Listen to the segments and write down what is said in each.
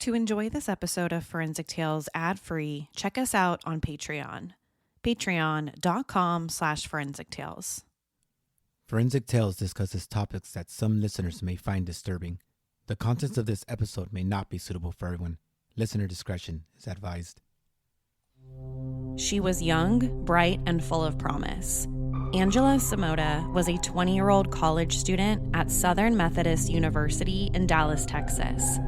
To enjoy this episode of Forensic Tales ad-free, check us out on Patreon. Patreon.com/Forensic Tales. Forensic Tales discusses topics that some listeners may find disturbing. The contents of this episode may not be suitable for everyone. Listener discretion is advised. She was young, bright, and full of promise. Angela Samota was a 20-year-old college student at Southern Methodist University in Dallas, Texas.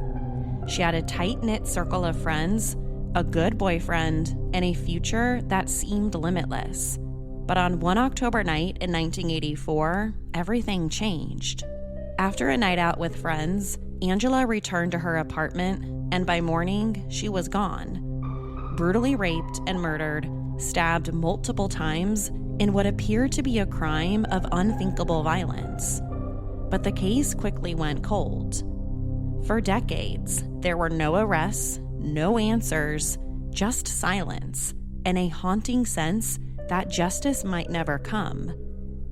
She had a tight-knit circle of friends, a good boyfriend, and a future that seemed limitless. But on one October night in 1984, everything changed. After a night out with friends, Angela returned to her apartment, and by morning, she was gone. Brutally raped and murdered, stabbed multiple times in what appeared to be a crime of unthinkable violence. But the case quickly went cold. For decades, there were no arrests, no answers, just silence, and a haunting sense that justice might never come.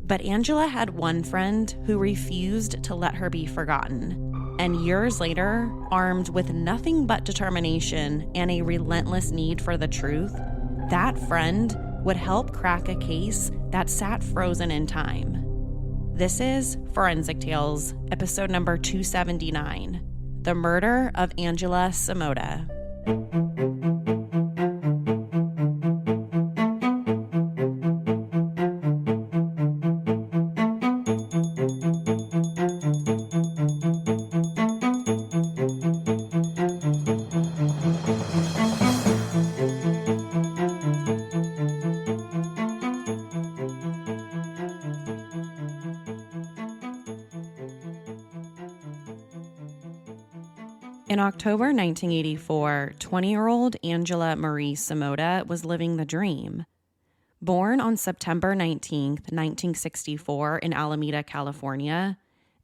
But Angela had one friend who refused to let her be forgotten. And years later, armed with nothing but determination and a relentless need for the truth, that friend would help crack a case that sat frozen in time. This is Forensic Tales, episode number 279, The Murder of Angela Samota. In October 1984, 20-year-old Angela Marie Samota was living the dream. Born on September 19, 1964 in Alameda, California,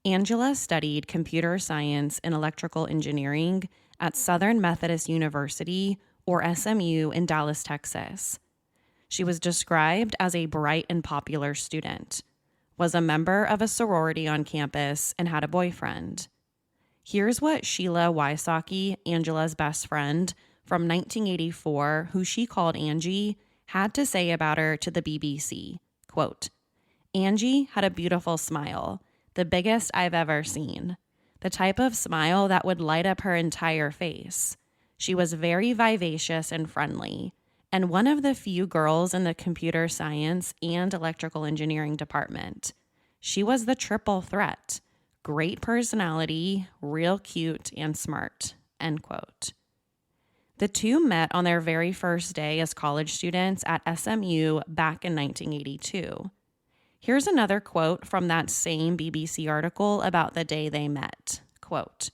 Angela studied computer science and electrical engineering at Southern Methodist University, or SMU, in Dallas, Texas. She was described as a bright and popular student, was a member of a sorority on campus, and had a boyfriend. Here's what Sheila Wysocki, Angela's best friend from 1984, who she called Angie, had to say about her to the BBC. Quote, "Angie had a beautiful smile, the biggest I've ever seen. The type of smile that would light up her entire face. She was very vivacious and friendly, and one of the few girls in the computer science and electrical engineering department. She was the triple threat. Great personality, real cute, and smart," end quote. The two met on their very first day as college students at SMU back in 1982. Here's another quote from that same BBC article about the day they met. Quote,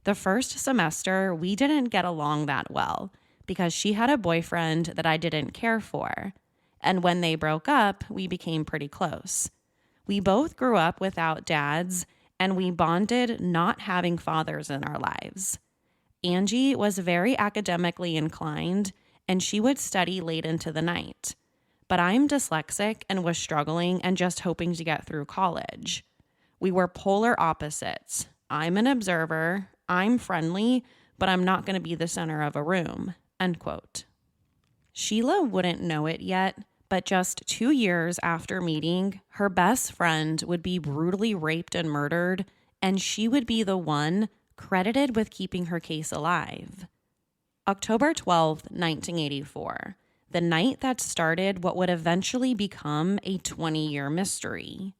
"The first semester, we didn't get along that well because she had a boyfriend that I didn't care for. And when they broke up, we became pretty close. We both grew up without dads, and we bonded not having fathers in our lives. Angie was very academically inclined, and she would study late into the night. But I'm dyslexic and was struggling and just hoping to get through college. We were polar opposites. I'm an observer, I'm friendly, but I'm not going to be the center of a room," end quote. Sheila wouldn't know it yet, but just 2 years after meeting, her best friend would be brutally raped and murdered, and she would be the one credited with keeping her case alive. October 12th, 1984, the night that started what would eventually become a 20-year mystery.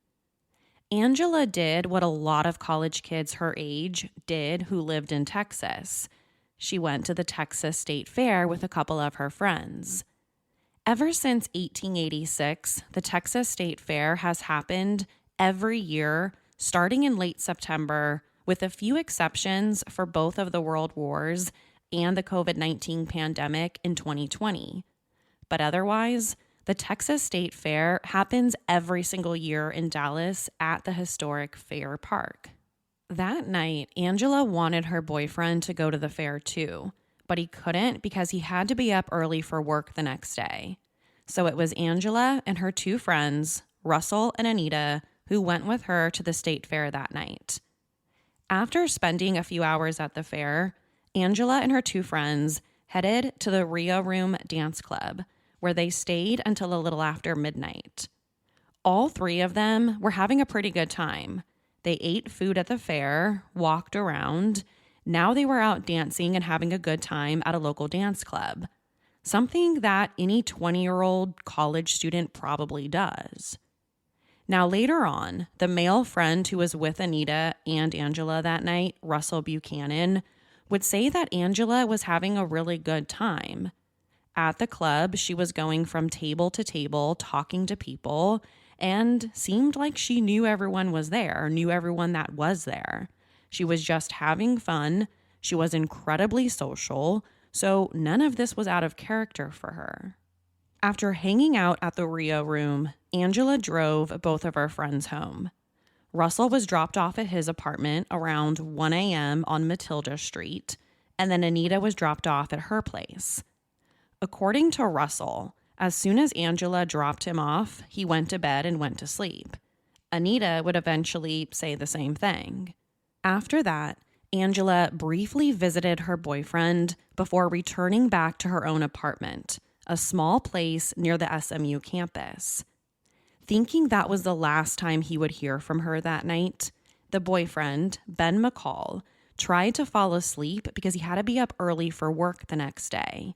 Angela did what a lot of college kids her age did who lived in Texas. She went to the Texas State Fair with a couple of her friends. Ever since 1886, the Texas State Fair has happened every year, starting in late September, with a few exceptions for both of the world wars and the COVID-19 pandemic in 2020. But otherwise, the Texas State Fair happens every single year in Dallas at the historic Fair Park. That night, Angela wanted her boyfriend to go to the fair too, but he couldn't because he had to be up early for work the next day. So it was Angela and her two friends, Russell and Anita, who went with her to the state fair that night. After spending a few hours at the fair, Angela and her two friends headed to the Rio Room dance club, where they stayed until a little after midnight. All three of them were having a pretty good time. They ate food at the fair, walked around. Now they were out dancing and having a good time at a local dance club, something that any 20-year-old college student probably does. Now, later on, the male friend who was with Anita and Angela that night, Russell Buchanan, would say that Angela was having a really good time. At the club, she was going from table to table, talking to people, and seemed like she knew everyone was there, knew everyone that was there. She was just having fun. She was incredibly social, so none of this was out of character for her. After hanging out at the Rio Room, Angela drove both of her friends home. Russell was dropped off at his apartment around 1 a.m. on Matilda Street, and then Anita was dropped off at her place. According to Russell, as soon as Angela dropped him off, he went to bed and went to sleep. Anita would eventually say the same thing. After that, Angela briefly visited her boyfriend before returning back to her own apartment, a small place near the SMU campus. Thinking that was the last time he would hear from her that night, the boyfriend, Ben McCall, tried to fall asleep because he had to be up early for work the next day.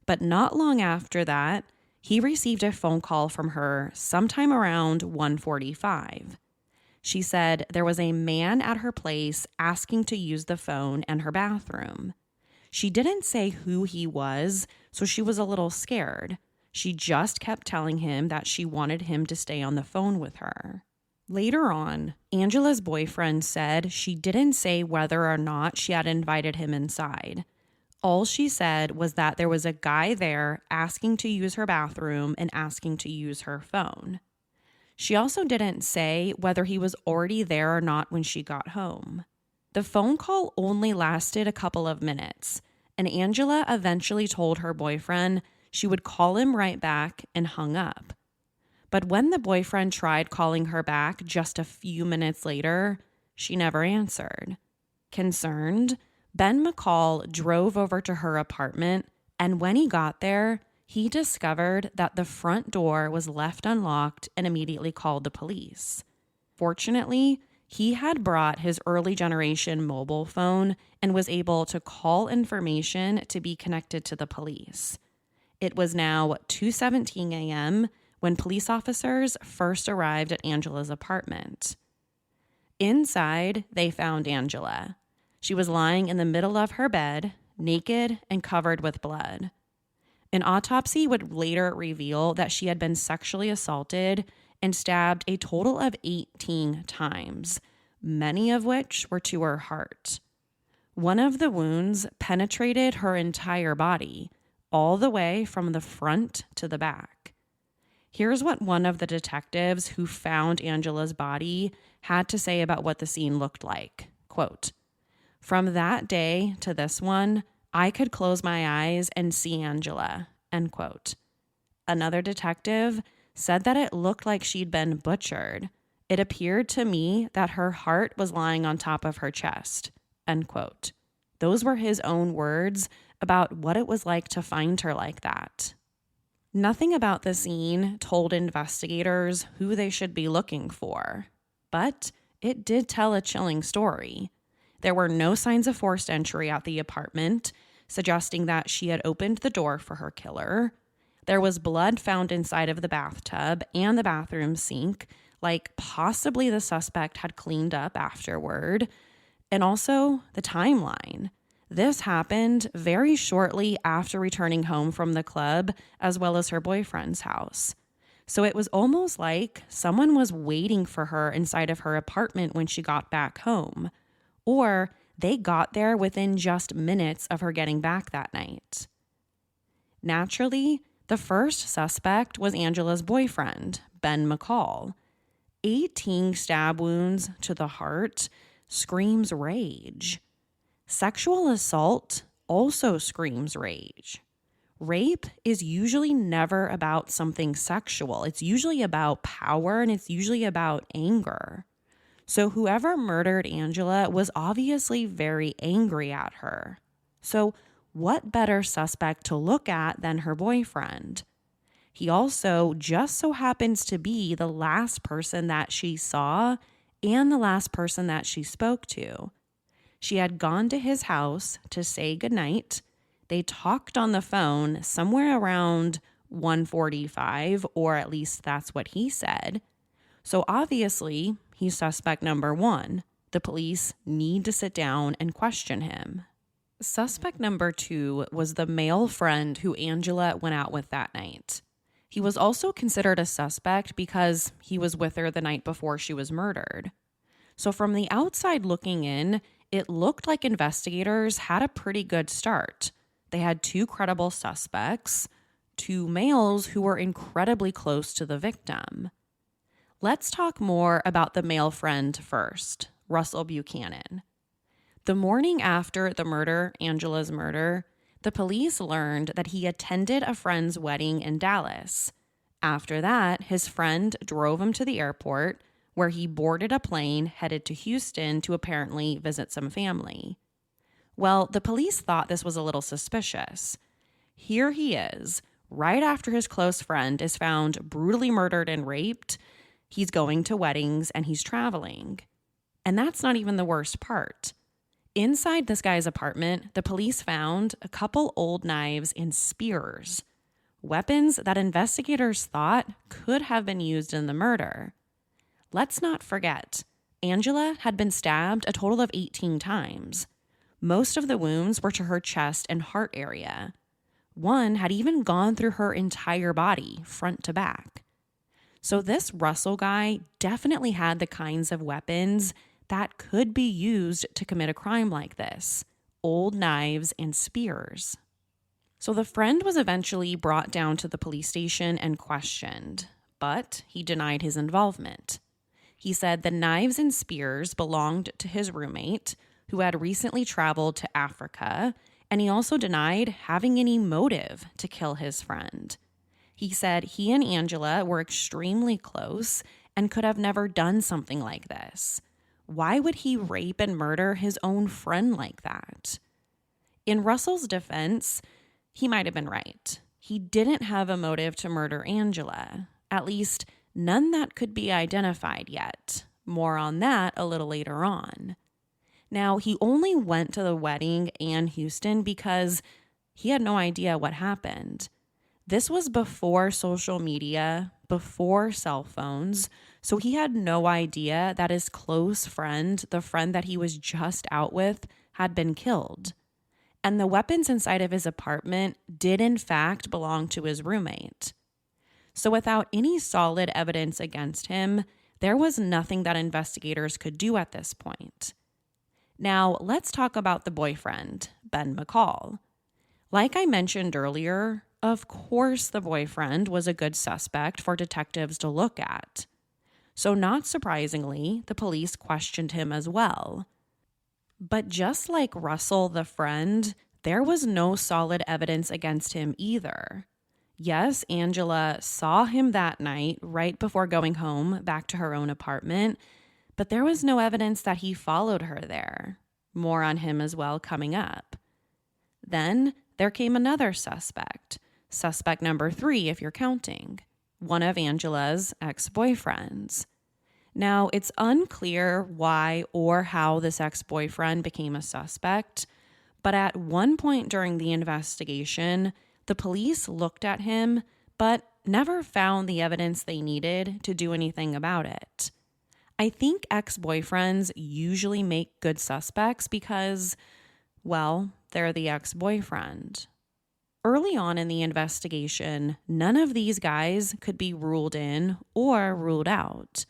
But not long after that, he received a phone call from her sometime around 1:45. She said there was a man at her place asking to use the phone and her bathroom. She didn't say who he was, so she was a little scared. She just kept telling him that she wanted him to stay on the phone with her. Later on, Angela's boyfriend said she didn't say whether or not she had invited him inside. All she said was that there was a guy there asking to use her bathroom and asking to use her phone. She also didn't say whether he was already there or not when she got home. The phone call only lasted a couple of minutes, and Angela eventually told her boyfriend she would call him right back and hung up. But when the boyfriend tried calling her back just a few minutes later, she never answered. Concerned, Ben McCall drove over to her apartment, and when he got there, he discovered that the front door was left unlocked and immediately called the police. Fortunately, he had brought his early generation mobile phone and was able to call information to be connected to the police. It was now 2:17 a.m. when police officers first arrived at Angela's apartment. Inside, they found Angela. She was lying in the middle of her bed, naked and covered with blood. An autopsy would later reveal that she had been sexually assaulted and stabbed a total of 18 times, many of which were to her heart. One of the wounds penetrated her entire body, all the way from the front to the back. Here's what one of the detectives who found Angela's body had to say about what the scene looked like. Quote, "From that day to this one, I could close my eyes and see Angela," end quote. Another detective said that it looked like she'd been butchered. It appeared to me that her heart was lying on top of her chest, end quote. Those were his own words about what it was like to find her like that. Nothing about the scene told investigators who they should be looking for, but it did tell a chilling story. There were no signs of forced entry at the apartment, suggesting that she had opened the door for her killer. There was blood found inside of the bathtub and the bathroom sink, like possibly the suspect had cleaned up afterward. And also the timeline. This happened very shortly after returning home from the club, as well as her boyfriend's house. So it was almost like someone was waiting for her inside of her apartment when she got back home. Or they got there within just minutes of her getting back that night. Naturally, the first suspect was Angela's boyfriend, Ben McCall. 18 stab wounds to the heart screams rage. Sexual assault also screams rage. Rape is usually never about something sexual. It's usually about power and it's usually about anger. So whoever murdered Angela was obviously very angry at her. So, what better suspect to look at than her boyfriend? He also just so happens to be the last person that she saw and the last person that she spoke to. She had gone to his house to say goodnight. They talked on the phone somewhere around 1:45, or at least that's what he said. So obviously, he's suspect number one. The police need to sit down and question him. Suspect number two was the male friend who Angela went out with that night. He was also considered a suspect because he was with her the night before she was murdered. So from the outside looking in, it looked like investigators had a pretty good start. They had two credible suspects, two males who were incredibly close to the victim. Let's talk more about the male friend first, Russell Buchanan. The morning after the murder, Angela's murder, the police learned that he attended a friend's wedding in Dallas. After that, his friend drove him to the airport, where he boarded a plane headed to Houston to apparently visit some family. Well, the police thought this was a little suspicious. Here he is, right after his close friend is found brutally murdered and raped. He's going to weddings and he's traveling. And that's not even the worst part. Inside this guy's apartment, the police found a couple old knives and spears, weapons that investigators thought could have been used in the murder. Let's not forget, Angela had been stabbed a total of 18 times. Most of the wounds were to her chest and heart area. One had even gone through her entire body, front to back. So this Russell guy definitely had the kinds of weapons that could be used to commit a crime like this: old knives and spears. So the friend was eventually brought down to the police station and questioned, but he denied his involvement. He said the knives and spears belonged to his roommate, who had recently traveled to Africa, and he also denied having any motive to kill his friend. He said he and Angela were extremely close and could have never done something like this. Why would he rape and murder his own friend like that? In Russell's defense, he might have been right. He didn't have a motive to murder Angela, at least none that could be identified yet. More on that a little later on. Now, he only went to the wedding and Houston because he had no idea what happened. This was before social media, before cell phones, so he had no idea that his close friend, the friend that he was just out with, had been killed. And the weapons inside of his apartment did in fact belong to his roommate. So without any solid evidence against him, there was nothing that investigators could do at this point. Now, let's talk about the boyfriend, Ben McCall. Like I mentioned earlier, of course the boyfriend was a good suspect for detectives to look at. So not surprisingly, the police questioned him as well. But just like Russell, the friend, there was no solid evidence against him either. Yes, Angela saw him that night right before going home back to her own apartment, but there was no evidence that he followed her there. More on him as well coming up. Then there came another suspect. Suspect number 3, if you're counting. One of Angela's ex-boyfriends. Now, it's unclear why or how this ex-boyfriend became a suspect, but at one point during the investigation, the police looked at him, but never found the evidence they needed to do anything about it. I think ex-boyfriends usually make good suspects because, well, they're the ex-boyfriend. Early on in the investigation, none of these guys could be ruled in or ruled out.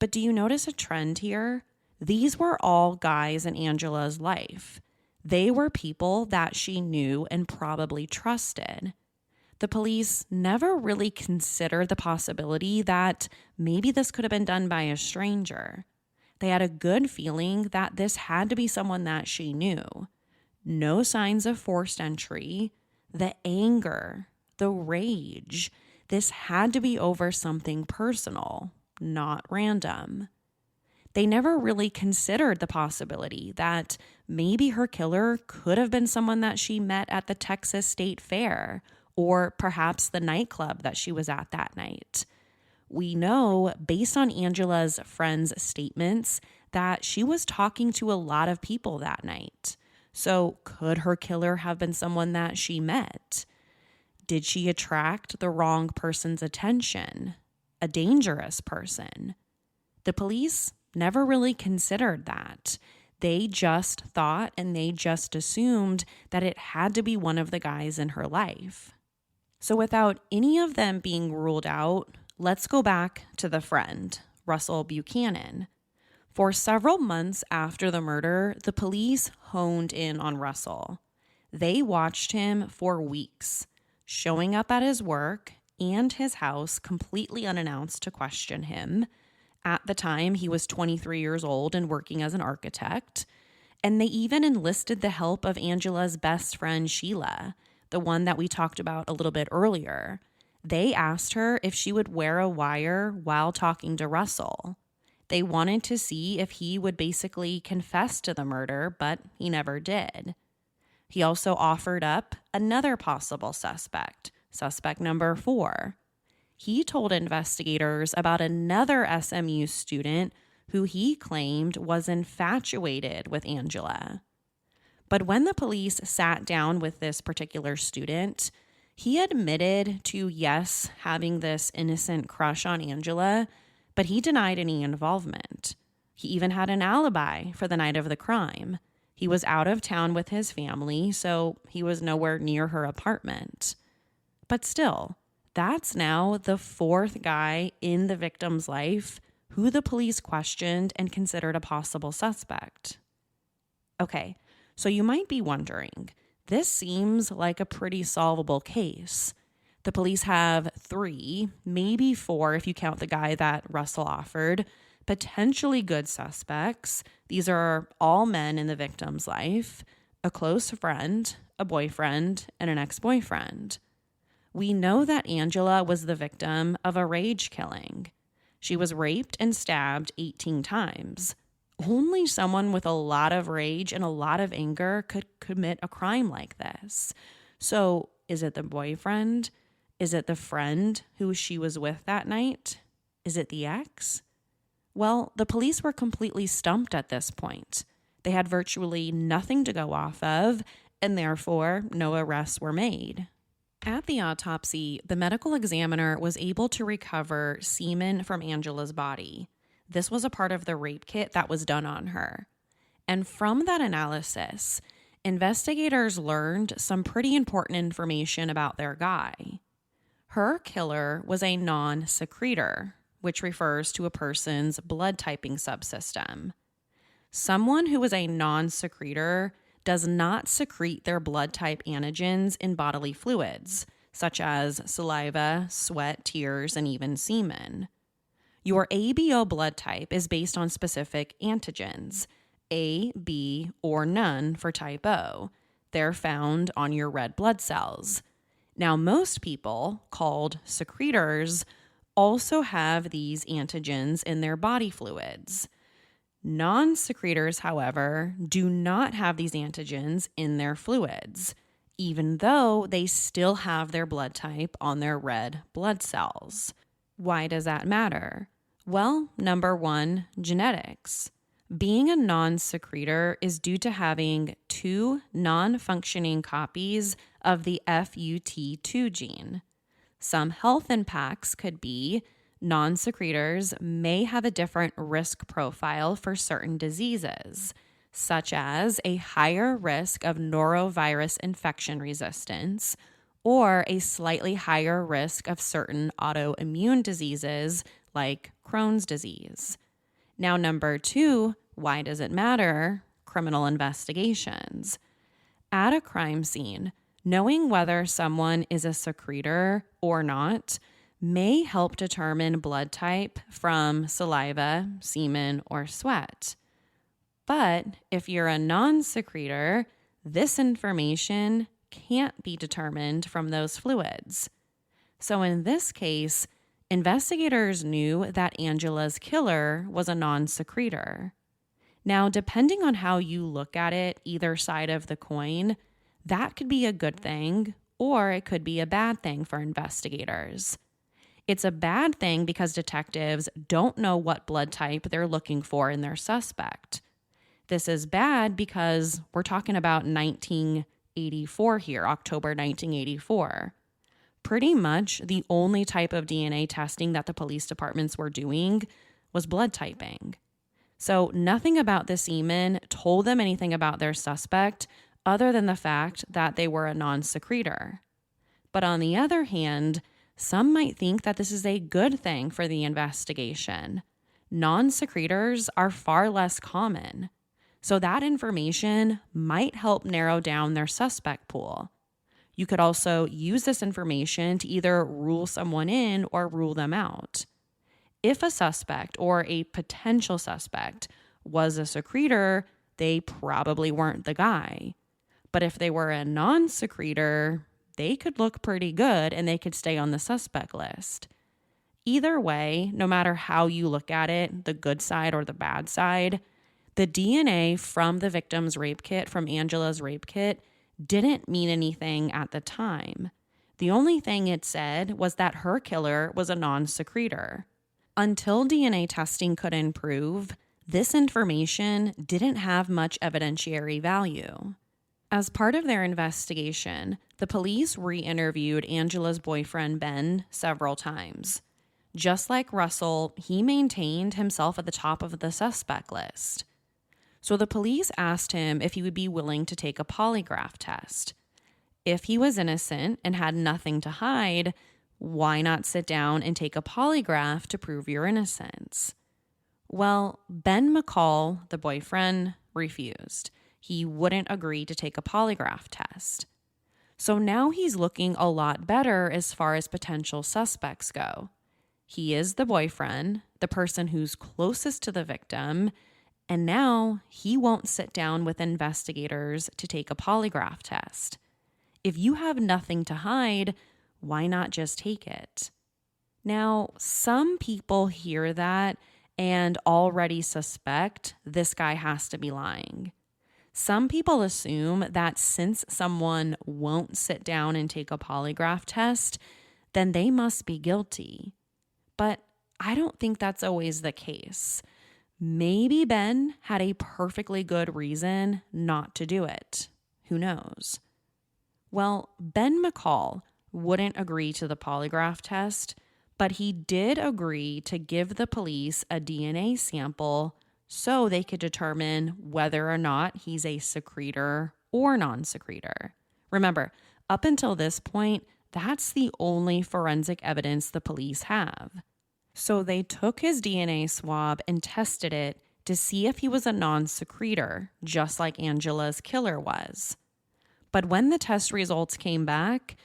But do you notice a trend here? These were all guys in Angela's life. They were people that she knew and probably trusted. The police never really considered the possibility that maybe this could have been done by a stranger. They had a good feeling that this had to be someone that she knew. No signs of forced entry. The anger, the rage, this had to be over something personal, not random. They never really considered the possibility that maybe her killer could have been someone that she met at the Texas State Fair or perhaps the nightclub that she was at that night. We know, based on Angela's friends' statements, that she was talking to a lot of people that night. So could her killer have been someone that she met? Did she attract the wrong person's attention? A dangerous person? The police never really considered that. They just thought and they just assumed that it had to be one of the guys in her life. So without any of them being ruled out, let's go back to the friend, Russell Buchanan. For several months after the murder, the police honed in on Russell. They watched him for weeks, showing up at his work and his house completely unannounced to question him. At the time, he was 23 years old and working as an architect. And they even enlisted the help of Angela's best friend, Sheila, the one that we talked about a little bit earlier. They asked her if she would wear a wire while talking to Russell. They wanted to see if he would basically confess to the murder, but he never did. He also offered up another possible suspect, suspect number 4. He told investigators about another SMU student who he claimed was infatuated with Angela. But when the police sat down with this particular student, he admitted to, yes, having this innocent crush on Angela, but he denied any involvement. He even had an alibi for the night of the crime. He was out of town with his family, so he was nowhere near her apartment. But still, that's now the 4th guy in the victim's life who the police questioned and considered a possible suspect. Okay, so you might be wondering, this seems like a pretty solvable case. The police have 3, maybe 4 if you count the guy that Russell offered, potentially good suspects. These are all men in the victim's life, a close friend, a boyfriend, and an ex-boyfriend. We know that Angela was the victim of a rage killing. She was raped and stabbed 18 times. Only someone with a lot of rage and a lot of anger could commit a crime like this. So, is it the boyfriend? Is it the friend who she was with that night? Is it the ex? Well, the police were completely stumped at this point. They had virtually nothing to go off of, and therefore no arrests were made. At the autopsy, the medical examiner was able to recover semen from Angela's body. This was a part of the rape kit that was done on her. And from that analysis, investigators learned some pretty important information about their guy. Her killer was a non-secretor, which refers to a person's blood typing subsystem. Someone who is a non-secretor does not secrete their blood type antigens in bodily fluids, such as saliva, sweat, tears, and even semen. Your ABO blood type is based on specific antigens, A, B, or none for type O. They're found on your red blood cells. Now, most people, called secretors, also have these antigens in their body fluids. Non-secretors, however, do not have these antigens in their fluids, even though they still have their blood type on their red blood cells. Why does that matter? Well, number 1, genetics. Being a non-secretor is due to having 2 non-functioning copies of the FUT2 gene. Some health impacts could be non-secretors may have a different risk profile for certain diseases, such as a higher risk of norovirus infection resistance or a slightly higher risk of certain autoimmune diseases like Crohn's disease. Now, number 2, why does it matter? Criminal investigations. At a crime scene, knowing whether someone is a secretor or not may help determine blood type from saliva, semen, or sweat. But if you're a non-secretor, this information can't be determined from those fluids. So in this case, Investigators knew that Angela's killer was a non-secretor. Now, depending on how you look at it, either side of the coin, that could be a good thing or it could be a bad thing for investigators. It's a bad thing because detectives don't know what blood type they're looking for in their suspect. This is bad because we're talking about 1984 here, October 1984. Pretty much the only type of DNA testing that the police departments were doing was blood typing. So nothing about the semen told them anything about their suspect other than the fact that they were a non-secretor. But on the other hand, some might think that this is a good thing for the investigation. Non-secretors are far less common, so that information might help narrow down their suspect pool. You could also use this information to either rule someone in or rule them out. If a suspect or a potential suspect was a secretor, they probably weren't the guy. But if they were a non-secretor, they could look pretty good and they could stay on the suspect list. Either way, no matter how you look at it, the good side or the bad side, the DNA from the victim's rape kit, from Angela's rape kit, didn't mean anything at the time. The only thing it said was that her killer was a non-secretor. Until DNA testing could improve, this information didn't have much evidentiary value. As part of their investigation, the police re-interviewed Angela's boyfriend, Ben, several times. Just like Russell, he maintained himself at the top of the suspect list. So the police asked him if he would be willing to take a polygraph test. If he was innocent and had nothing to hide, why not sit down and take a polygraph to prove your innocence? Well, Ben McCall, the boyfriend, refused. He wouldn't agree to take a polygraph test. So now he's looking a lot better as far as potential suspects go. He is the boyfriend, the person who's closest to the victim, and now he won't sit down with investigators to take a polygraph test. If you have nothing to hide, why not just take it? Now, some people hear that and already suspect this guy has to be lying. Some people assume that since someone won't sit down and take a polygraph test, then they must be guilty. But I don't think that's always the case. Maybe Ben had a perfectly good reason not to do it. Who knows? Well, Ben McCall wouldn't agree to the polygraph test, but he did agree to give the police a DNA sample so they could determine whether or not he's a secretor or non-secretor. Remember, up until this point, that's the only forensic evidence the police have. So they took his DNA swab and tested it to see if he was a non-secretor, just like Angela's killer was. But when the test results came back,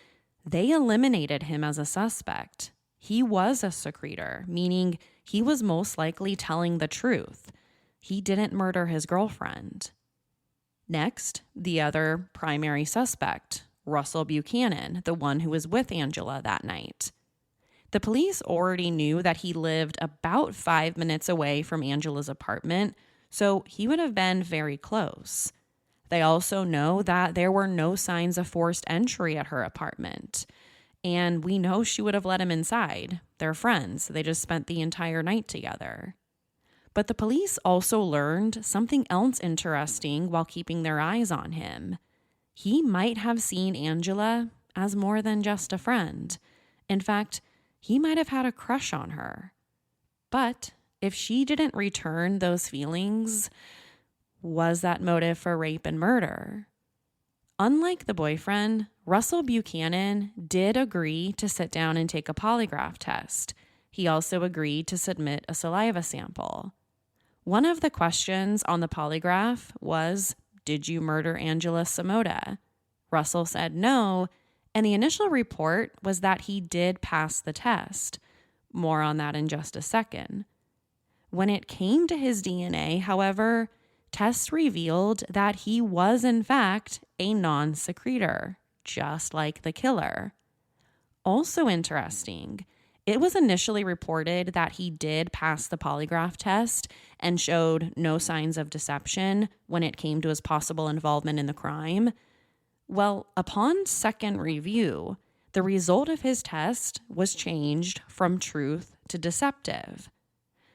they eliminated him as a suspect. He was a secretor, meaning he was most likely telling the truth. He didn't murder his girlfriend. Next, the other primary suspect, Russell Buchanan, the one who was with Angela that night. The police already knew that he lived about 5 minutes away from Angela's apartment, so he would have been very close. They also know that there were no signs of forced entry at her apartment. And we know she would have let him inside. They're friends. They just spent the entire night together. But the police also learned something else interesting while keeping their eyes on him. He might have seen Angela as more than just a friend. In fact, he might have had a crush on her. But if she didn't return those feelings, was that motive for rape and murder? Unlike the boyfriend, Russell Buchanan did agree to sit down and take a polygraph test. He also agreed to submit a saliva sample. One of the questions on the polygraph was, did you murder Angela Samota? Russell said no, and the initial report was that he did pass the test. More on that in just a second. When it came to his DNA, however, tests revealed that he was in fact a non-secretor, just like the killer. Also interesting, It was initially reported that he did pass the polygraph test and showed no signs of deception when it came to his possible involvement in the crime. Well, upon second review, the result of his test was changed from truth to deceptive.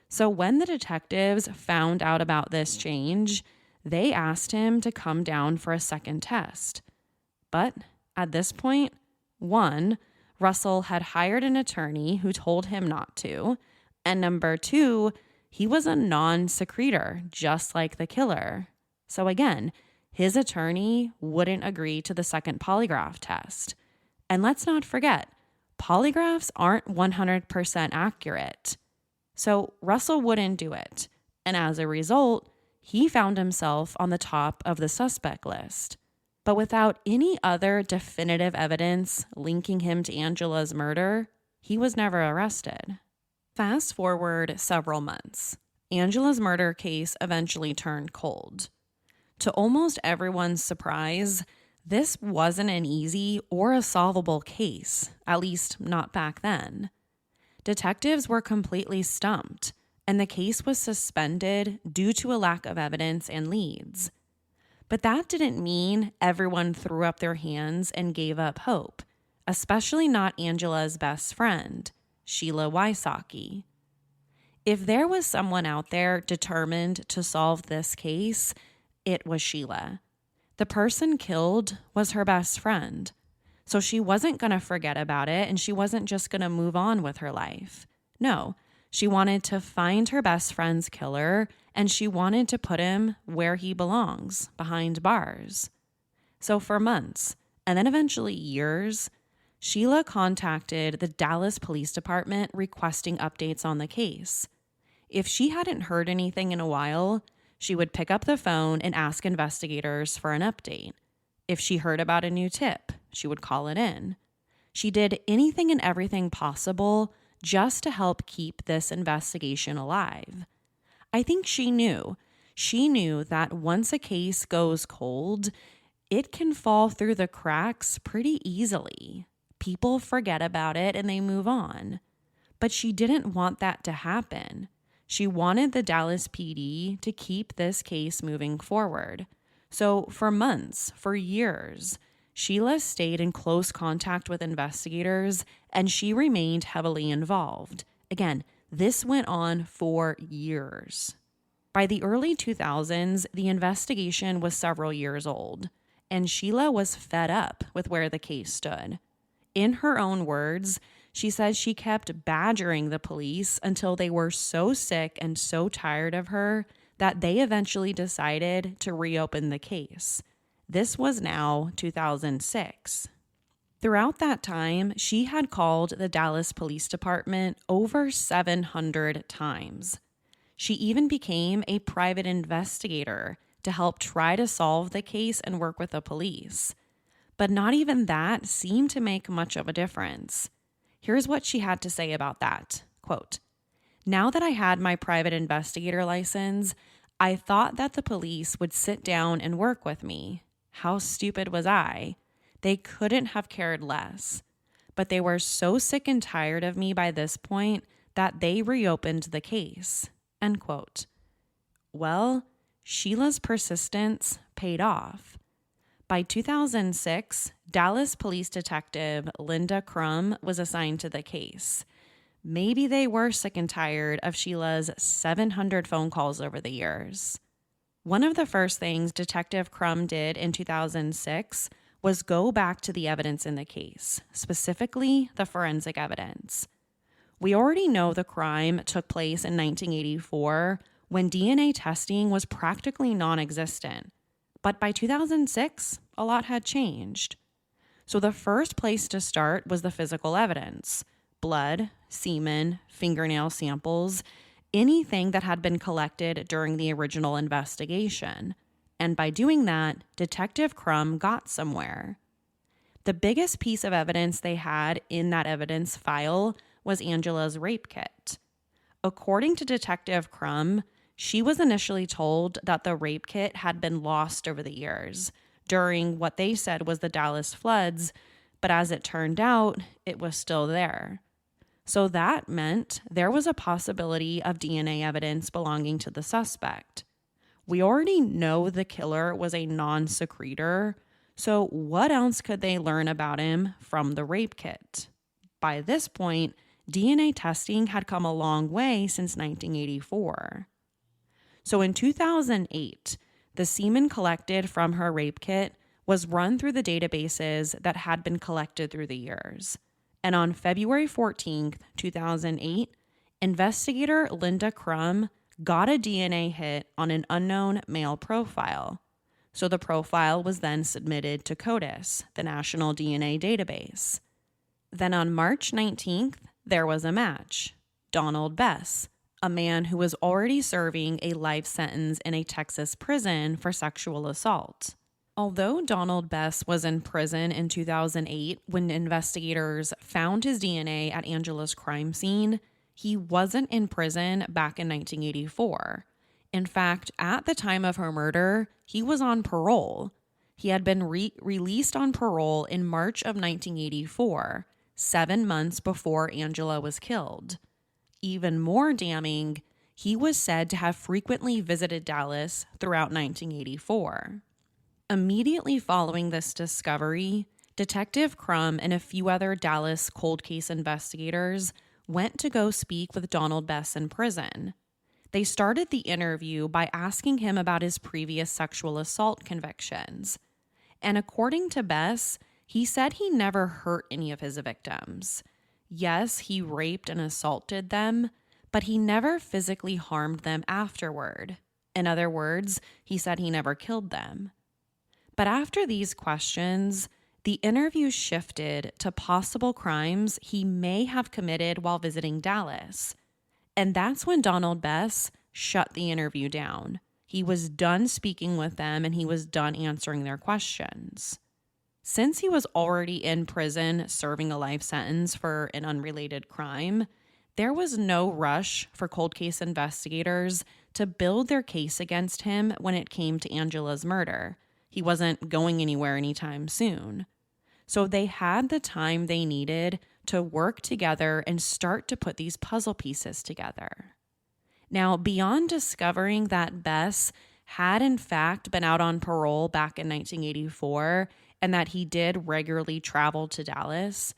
So when the detectives found out about this change, they asked him to come down for a second test. But at this point, one, Russell had hired an attorney who told him not to, and number two, he was a non-secretor, just like the killer. So again, his attorney wouldn't agree to the second polygraph test. And let's not forget, polygraphs aren't 100% accurate. So Russell wouldn't do it. And as a result, he found himself on the top of the suspect list. But without any other definitive evidence linking him to Angela's murder, he was never arrested. Fast forward several months. Angela's murder case eventually turned cold. To almost everyone's surprise, this wasn't an easy or a solvable case, at least not back then. Detectives were completely stumped, and the case was suspended due to a lack of evidence and leads. But that didn't mean everyone threw up their hands and gave up hope, especially not Angela's best friend, Sheila Wysocki. If there was someone out there determined to solve this case, it was Sheila. The person killed was her best friend, so she wasn't going to forget about it, and she wasn't just going to move on with her life. No, she wanted to find her best friend's killer, and she wanted to put him where he belongs, behind bars. So for months, and then eventually years, Sheila contacted the Dallas Police Department requesting updates on the case. If she hadn't heard anything in a while, she would pick up the phone and ask investigators for an update. If she heard about a new tip, she would call it in. She did anything and everything possible just to help keep this investigation alive. I think she knew that once a case goes cold, it can fall through the cracks pretty easily. People forget about it and they move on. But she didn't want that to happen. She wanted the Dallas PD to keep this case moving forward. So for months, for years, Sheila stayed in close contact with investigators and she remained heavily involved. Again, this went on for years. By the early 2000s, the investigation was several years old, and Sheila was fed up with where the case stood. In her own words, she says she kept badgering the police until they were so sick and so tired of her that they eventually decided to reopen the case. This was now 2006. Throughout that time, she had called the Dallas Police Department over 700 times. She even became a private investigator to help try to solve the case and work with the police. But not even that seemed to make much of a difference. Here's what she had to say about that. Quote, "Now that I had my private investigator license, I thought that the police would sit down and work with me. How stupid was I? They couldn't have cared less. But they were so sick and tired of me by this point that they reopened the case." End quote. Well, Sheila's persistence paid off. By 2006, Dallas police detective Linda Crum was assigned to the case. Maybe they were sick and tired of Sheila's 700 phone calls over the years. One of the first things Detective Crum did in 2006 was go back to the evidence in the case, specifically the forensic evidence. We already know the crime took place in 1984 when DNA testing was practically non-existent. But by 2006, a lot had changed. So the first place to start was the physical evidence: blood, semen, fingernail samples, anything that had been collected during the original investigation. And by doing that, Detective Crum got somewhere. The biggest piece of evidence they had in that evidence file was Angela's rape kit. According to Detective Crum, she was initially told that the rape kit had been lost over the years during what they said was the Dallas floods, but as it turned out, it was still there. So that meant there was a possibility of DNA evidence belonging to the suspect. We already know the killer was a non-secretor, so what else could they learn about him from the rape kit? By this point, DNA testing had come a long way since 1984. So in 2008, the semen collected from her rape kit was run through the databases that had been collected through the years. And on February 14th, 2008, investigator Linda Crum got a DNA hit on an unknown male profile. So the profile was then submitted to CODIS, the National DNA Database. Then on March 19th, there was a match. Donald Bess, a man who was already serving a life sentence in a Texas prison for sexual assault. Although Donald Bess was in prison in 2008 when investigators found his DNA at Angela's crime scene, he wasn't in prison back in 1984. In fact, at the time of her murder, he was on parole. He had been released on parole in March of 1984, 7 months before Angela was killed. Even more damning, he was said to have frequently visited Dallas throughout 1984. Immediately following this discovery, Detective Crum and a few other Dallas cold case investigators went to go speak with Donald Bess in prison. They started the interview by asking him about his previous sexual assault convictions. And according to Bess, he said he never hurt any of his victims. Yes, he raped and assaulted them, but he never physically harmed them afterward. In other words, he said he never killed them. But after these questions, the interview shifted to possible crimes he may have committed while visiting Dallas. And that's when Donald Bess shut the interview down. He was done speaking with them and he was done answering their questions. Since he was already in prison serving a life sentence for an unrelated crime, there was no rush for cold case investigators to build their case against him when it came to Angela's murder. He wasn't going anywhere anytime soon. So they had the time they needed to work together and start to put these puzzle pieces together. Now, beyond discovering that Bess had in fact been out on parole back in 1984 and that he did regularly travel to Dallas,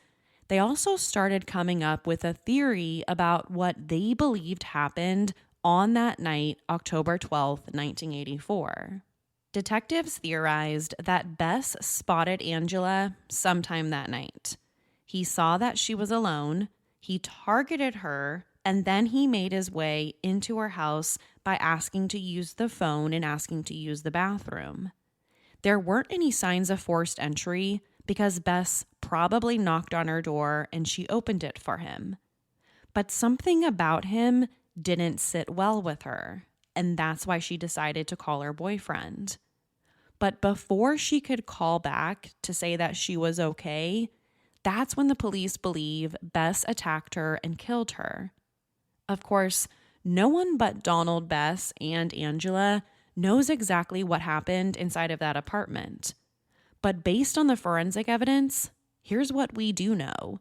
they also started coming up with a theory about what they believed happened on that night, October 12th, 1984. Detectives theorized that Bess spotted Angela sometime that night. He saw that she was alone, he targeted her, and then he made his way into her house by asking to use the phone and asking to use the bathroom. There weren't any signs of forced entry because Bess probably knocked on her door and she opened it for him. But something about him didn't sit well with her, and that's why she decided to call her boyfriend. But before she could call back to say that she was okay, that's when the police believe Bess attacked her and killed her. Of course, no one but Donald Bess and Angela knows exactly what happened inside of that apartment. But based on the forensic evidence, here's what we do know.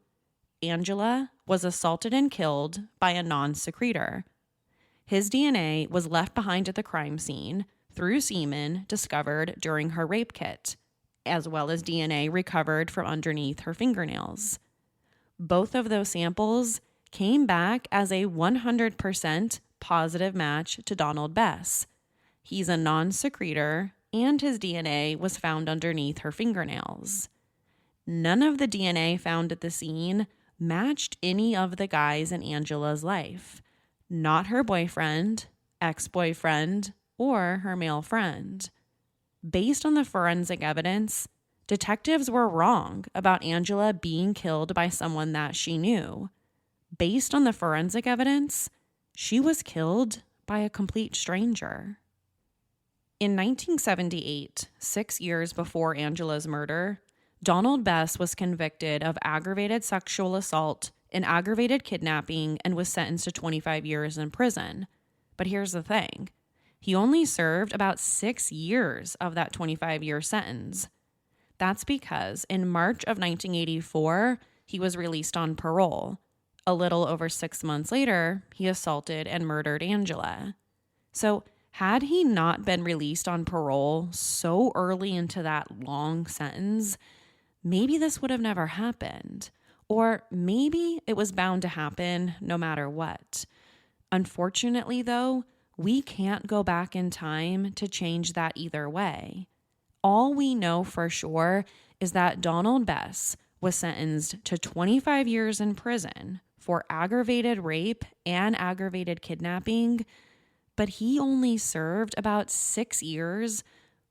Angela was assaulted and killed by a non-secretor. His DNA was left behind at the crime scene through semen discovered during her rape kit, as well as DNA recovered from underneath her fingernails. Both of those samples came back as a 100% positive match to Donald Bess. He's a non-secretor, and his DNA was found underneath her fingernails. None of the DNA found at the scene matched any of the guys in Angela's life. Not her boyfriend, ex-boyfriend, or her male friend. Based on the forensic evidence, detectives were wrong about Angela being killed by someone that she knew. Based on the forensic evidence, she was killed by a complete stranger. In 1978, 6 years before Angela's murder, Donald Bess was convicted of aggravated sexual assault and aggravated kidnapping and was sentenced to 25 years in prison. But here's the thing. He only served about 6 years of that 25-year sentence. That's because in March of 1984, he was released on parole. A little over 6 months later, he assaulted and murdered Angela. So, had he not been released on parole so early into that long sentence, maybe this would have never happened. Or maybe it was bound to happen no matter what. Unfortunately, though, we can't go back in time to change that either way. All we know for sure is that Donald Bess was sentenced to 25 years in prison for aggravated rape and aggravated kidnapping, but he only served about 6 years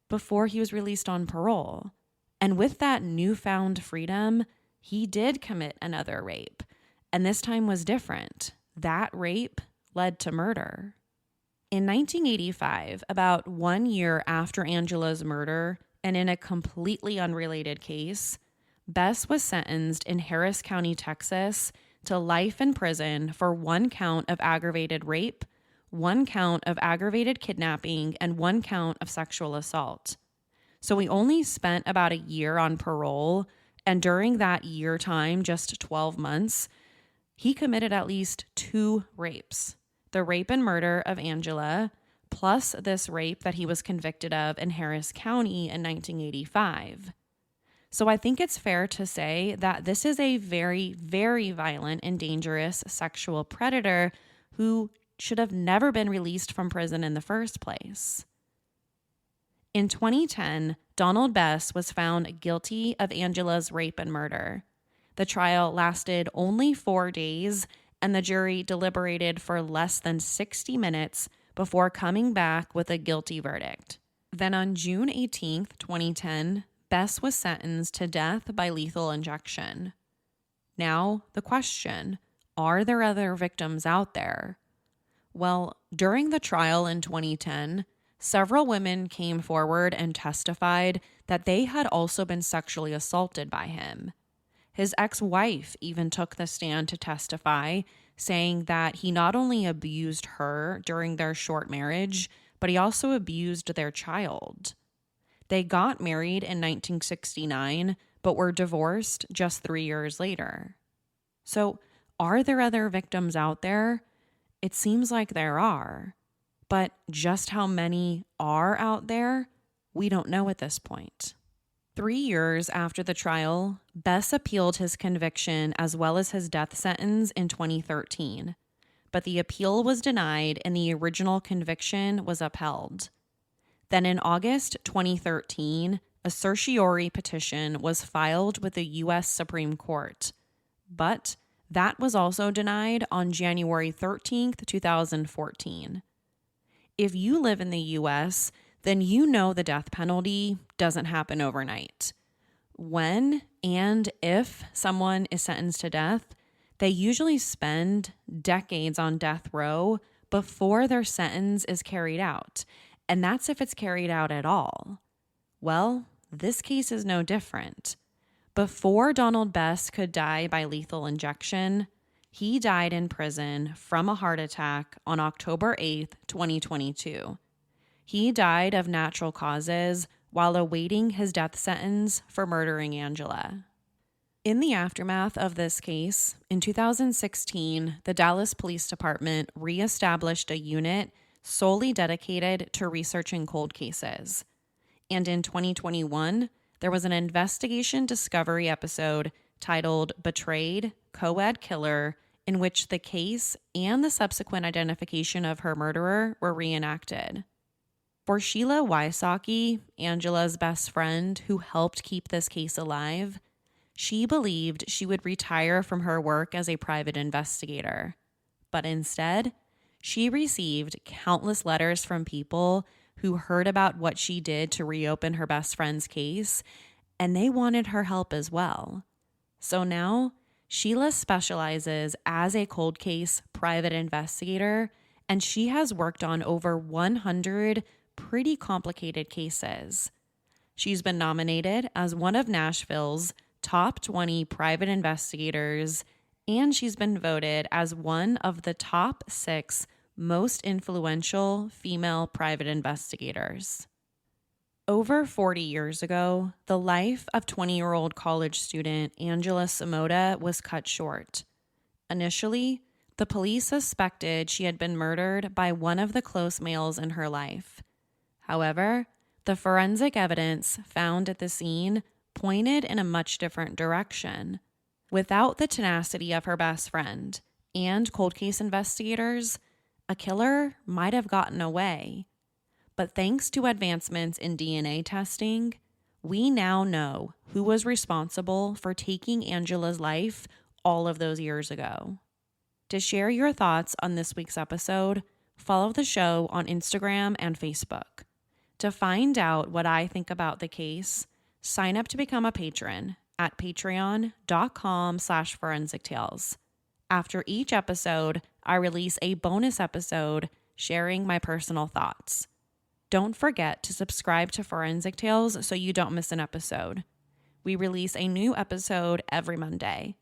before he was released on parole. And with that newfound freedom, he did commit another rape. And this time was different. That rape led to murder. In 1985, about 1 year after Angela's murder, and in a completely unrelated case, Bess was sentenced in Harris County, Texas, to life in prison for 1 count of aggravated rape, 1 count of aggravated kidnapping, and 1 count of sexual assault. So he only spent about a year on parole, and during that year time, just 12 months, he committed at least 2 rapes. The rape and murder of Angela, plus this rape that he was convicted of in Harris County in 1985. So I think it's fair to say that this is a very, very violent and dangerous sexual predator who should have never been released from prison in the first place. In 2010, Donald Bess was found guilty of Angela's rape and murder. The trial lasted only 4 days, and the jury deliberated for less than 60 minutes before coming back with a guilty verdict. Then on June 18, 2010, Bess was sentenced to death by lethal injection. Now, the question, are there other victims out there? Well, during the trial in 2010, several women came forward and testified that they had also been sexually assaulted by him. His ex-wife even took the stand to testify, saying that he not only abused her during their short marriage, but he also abused their child. They got married in 1969, but were divorced just 3 years later. So, are there other victims out there? It seems like there are. But just how many are out there, we don't know at this point. 3 years after the trial, Bess appealed his conviction as well as his death sentence in 2013. But the appeal was denied and the original conviction was upheld. Then in August 2013, a certiorari petition was filed with the U.S. Supreme Court. But that was also denied on January 13th, 2014. If you live in the U.S., then you know the death penalty doesn't happen overnight. When and if someone is sentenced to death, they usually spend decades on death row before their sentence is carried out, and that's if it's carried out at all. Well, this case is no different. Before Donald Bess could die by lethal injection, he died in prison from a heart attack on October 8th, 2022. He died of natural causes while awaiting his death sentence for murdering Angela. In the aftermath of this case, in 2016, the Dallas Police Department reestablished a unit solely dedicated to researching cold cases. And in 2021, there was an investigation discovery episode titled Betrayed, Co-Ed Killer, in which the case and the subsequent identification of her murderer were reenacted. For Sheila Wysocki, Angela's best friend who helped keep this case alive, she believed she would retire from her work as a private investigator. But instead, she received countless letters from people who heard about what she did to reopen her best friend's case, and they wanted her help as well. So now, Sheila specializes as a cold case private investigator, and she has worked on over 100 pretty complicated cases. She's been nominated as one of Nashville's top 20 private investigators, and she's been voted as one of the top 6 most influential female private investigators. Over 40 years ago, the life of 20-year-old college student Angela Samota was cut short. Initially, the police suspected she had been murdered by one of the close males in her life. However, the forensic evidence found at the scene pointed in a much different direction. Without the tenacity of her best friend and cold case investigators, a killer might have gotten away. But thanks to advancements in DNA testing, we now know who was responsible for taking Angela's life all of those years ago. To share your thoughts on this week's episode, follow the show on Instagram and Facebook. To find out what I think about the case, sign up to become a patron at patreon.com/forensictales. After each episode, I release a bonus episode sharing my personal thoughts. Don't forget to subscribe to Forensic Tales so you don't miss an episode. We release a new episode every Monday.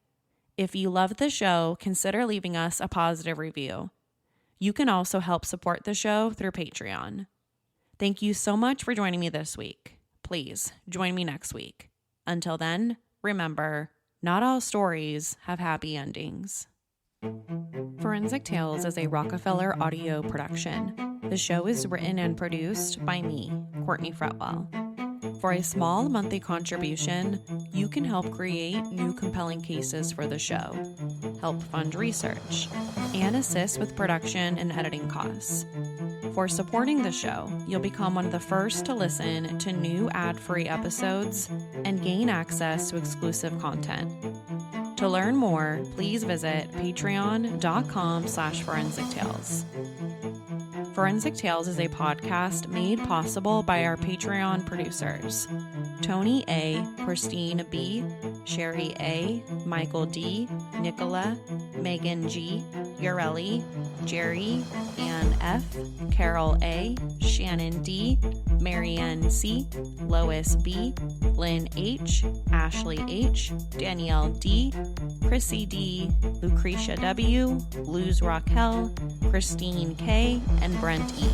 If you love the show, consider leaving us a positive review. You can also help support the show through Patreon. Thank you so much for joining me this week. Please join me next week. Until then, remember, not all stories have happy endings. Forensic Tales is a Rockefeller audio production. The show is written and produced by me, Courtney Fretwell. For a small monthly contribution, you can help create new compelling cases for the show, help fund research, and assist with production and editing costs. For supporting the show, you'll become one of the first to listen to new ad-free episodes and gain access to exclusive content. To learn more, please visit patreon.com/forensictales. Forensic Tales is a podcast made possible by our Patreon producers, Tony A., Christine B., Sherry A., Michael D., Nicola, Megan G., Ureli, Jerry, Ann F., Carol A., Shannon D., Marianne C., Lois B., Lynn H., Ashley H., Danielle D., Chrissy D., Lucretia W., Luz Raquel, Christine K., and Brent E.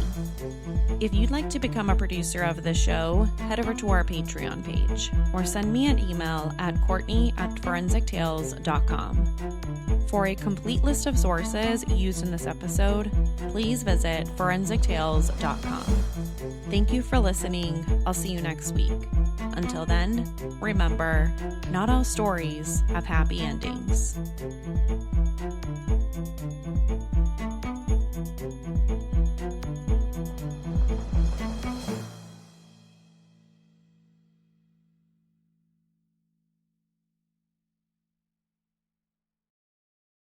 If you'd like to become a producer of the show, head over to our Patreon page or send me an email at courtney@forensictales.com. For a complete list of sources used in this episode, please visit forensictales.com. Thank you for listening. I'll see you next week. Until then, remember, not all stories have happy endings.